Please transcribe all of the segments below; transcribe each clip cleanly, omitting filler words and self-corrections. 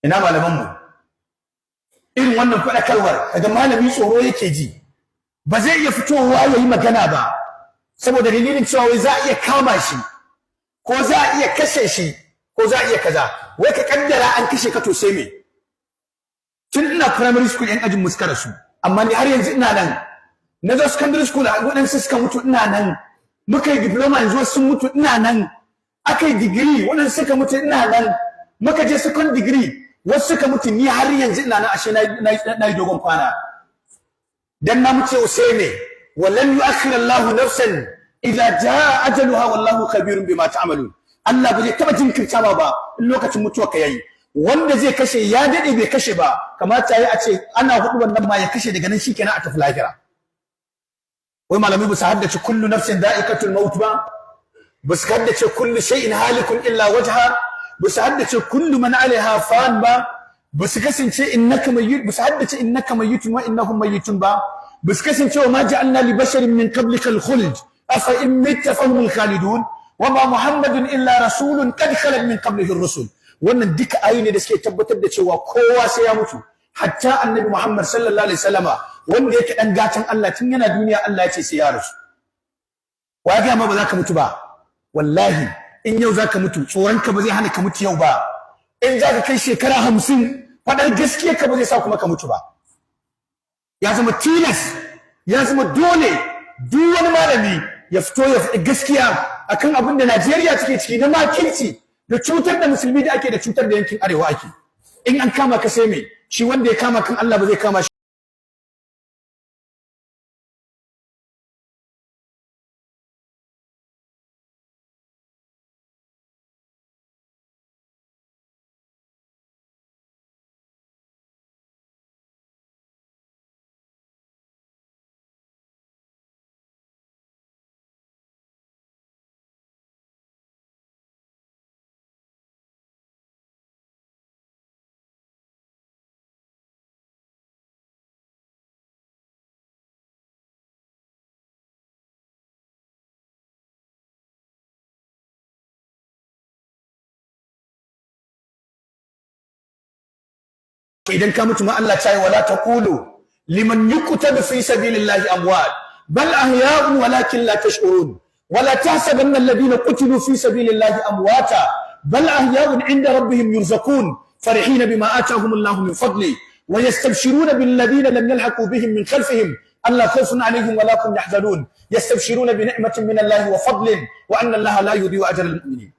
ina malaman mu irin wannan faɗakarwar daga malami tsoro yake ji ba zai iya fitowa ya yi magana ba saboda dalilin cewa wai za a iya kama shi ko za a iya kashe shi ko za a iya kaza wai ka kaddara an kashe ka to sai me tun ina primary school yan ajin muskara su amma ni har yanzu ina nan na zo secondary school waɗansu suka mutu ina nan muka yi diploma yanzu sun mutu ina nan aka yi degree waɗansu suka mutu ina nan muka je second degree wasu suka mutu ni har yanzu ina nan ashe na yi dogon kwana dan na muce usaime walan yu'akhir Allahu nafsan idza jaa ajaluha wallahu khabirun bima ta'malun Allah ba zai taba jinkirta ba in lokacin mutuwa ka yayi wanda zai kashe ya dade bai kashe ba kamata yayi a ce ana hudu wannan ma ya kashe daga nan shikenan a tafi lahira wai malami ba su haddace kullu nafsin da'iqatul maut ba su haddace kullu shay'in halikun illa wajha ba su haddace kullu man alaiha fan ba su kasance innaka mayyit ba su haddace innaka mayyitun wa innahum mayyitun ba su kasance wa ma ja'alna li basharin min qablika al-khuld afa in mitta fahum al-khalidun wa ma muhammadun illa rasulun qad khalat min qablihi ar-rusul wannan duka ayoyi ne da suke tabbatar da cewa kowa sai ya mutu hatta annabi muhammad sallallahu alaihi wasallama wanda yake dan gatan Allah tun yana duniya Allah ya ce sai ya rasu wa ga ma ba za ka mutu ba wallahi in yau za ka mutu tsoronka ba zai hana ka mutu yau ba in za ka kai shekara 50 faɗar gaskiya ka ba zai sa kuma ka mutu ba ya zama tilas ya zama dole duk wani malami ya fito ya faɗi gaskiya akan abin da Najeriya take ciki na makirci da cutar da musulmi da ake da cutar da yankin arewa ake in an kama ka sai me shi wanda ya kama kan Allah ba zai kama shi idan ka mutu ma Allah ta yi wala taqulu liman yuqtalu fi sabilillahi amwat bal ahya'un walakin la tash'urun wala tahsabanna alladhina qutilu fi sabilillahi amwata bal ahya'un 'inda rabbihim yurzaqun farihina bima atahum Allahu min fadli wa yastabshiruna bil ladina lam yalhaqu bihim min khalfihim alla khawfun 'alayhim wa la hum yahzanun yastabshiruna bi ni'matin min Allahi wa fadlin wa anna Allaha la yudhi'u ajra al-mu'minin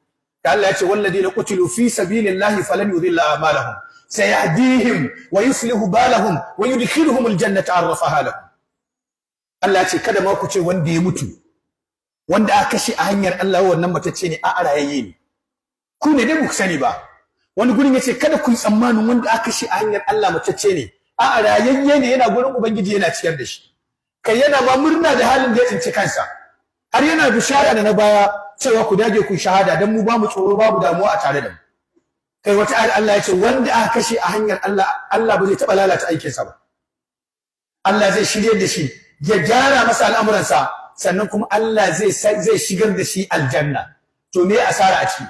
ka Allah ya ce wal ladina qutilu fi sabilillahi falan yudhilla a'malahum سيهديهم ويصلح بالهم ويدخلهم الجنة عرفها لهم Allah ce kada ma ku ce wanda ya mutu wanda aka kashe a hanyar Allah wannan matacce ne a rayayye ne ku ne dai ku sani ba wani gurin yace kada ku yi tsammanin wanda aka kashe a hanyar Allah matacce ne a rayayye ne yana gurin ubangiji yana ciyar da shi kai yana ma murna da halin da ya tsinci kansa har yana bishara da na baya cewa ku dage ku shahada dan mu ba mu tsoro babu damuwa a tare da mu kai wata ayar Allah ya ce wanda aka kashe a hanyar Allah Allah ba zai taɓa lalata aikinsa ba Allah zai shirye da shi ya gyara masa al'amuransa sannan kuma Allah zai shigar da shi aljanna to me asara a ciki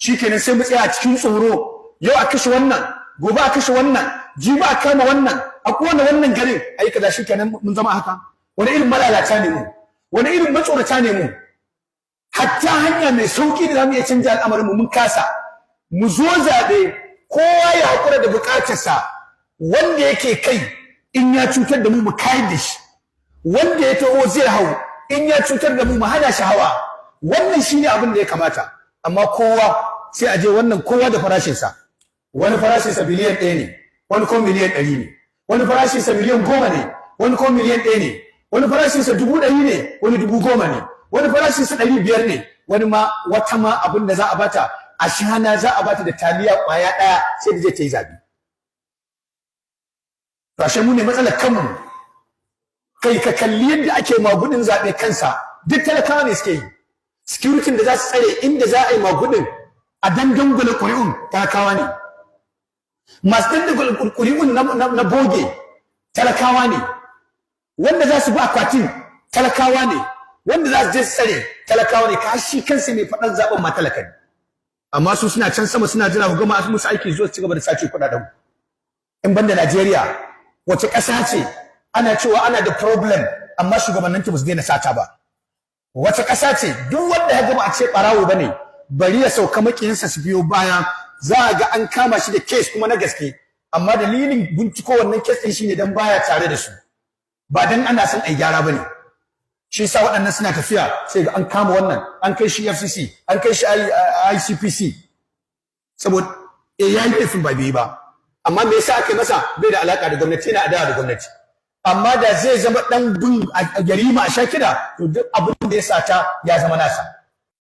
shikenan sai mu tsaya a cikin tsoro yau a kashe wannan gobe a kashe wannan jibi a kama wannan a kona wannan garin ayi kaza shikenan mun zama haka wani irin malalata ne mu wani irin matsorata ne mu hatta hanya mai sauki da zamu iya canja al'amarin mu mun kasa mu zo zaɓe kowa ya haƙura da buƙatarsa wanda yake kai in ya cutar da mu mu kayar da shi wanda ya taho zai hau in ya cutar da mu mu hana shi hawa wannan shine abin da ya kamata amma kowa sai a je wannan kowa da farashinsa wani farashinsa biliyan 1 ne wani ko miliyan 100 ne wani farashinsa miliyan 10 ne wani ko miliyan 1 ne wani farashinsa 100 ne wani 10,000 ne wani farashinsa 500 ne wani ma wata ma abin da za a bata a shana za a bata da taliya kwaya daya sai da zai ta yi zabi rashin mu ne matsalar kanmu kai ka kalli yadda ake magudin zabe kansa duk talakawa ne suke yi security da za su tsare inda za a yi magudin a dandangula ƙuri'un talakawa ne masu dandangula ƙuri'un na boge talakawa ne wanda za su bi akwatin talakawa ne wanda za su je su tsare talakawa ne ka shi kansa mai faɗan zaben ma talaka ne amma su suna can sama suna jira ku gama musu aiki zuwa ci gaba da sace kuɗaɗen in banda Najeriya wace ƙasa ce ana cewa ana da problem amma shugabanninta ba su daina sata ba wace ƙasa ce duk wanda ya gama a ce ɓarawo bane bari ya sauka makiyinsa su biyo baya za a ga an kama shi da case kuma na gaske amma dalilin binciko wannan case din shine dan baya tare da su ba dan ana son ai gyara bane shi yasa waɗannan suna tafiya sai ga an kama wannan an kai shi FCC an kai shi ICPC saboda yayi laifin ba bai ba amma me yasa aka masa bai da alaka da gwamnati yana adawa da gwamnati amma da zai zama dan bin a jarima a shakira to duk abin da ya sata ya zama nasa